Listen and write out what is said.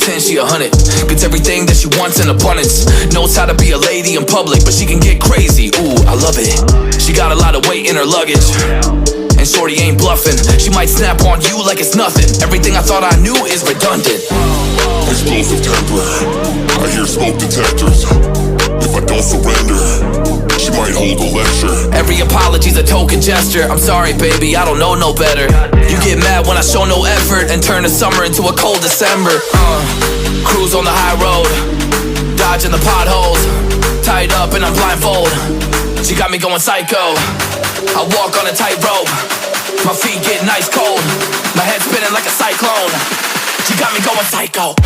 10, she 100. Gets everything that she wants in abundance. Knows how to be a lady in public, but she can get crazy. Ooh, I love it. She got a lot of weight in her luggage, and shorty ain't bluffing. She might snap on you like it's nothing. Everything I thought I knew is redundant. Explosive temper, I hear smoke detectors. If I don't surrender, she might hold a lecture. Every apology's a token gesture. I'm sorry, baby, I don't know no better. You get mad when I show no effort and turn the summer into a cold December. Cruise on the high road, dodging the potholes, tied up and I'm blindfold. She got me going psycho. I walk on a tightrope, my feet getting ice cold, my head spinning like a cyclone. She got me going psycho.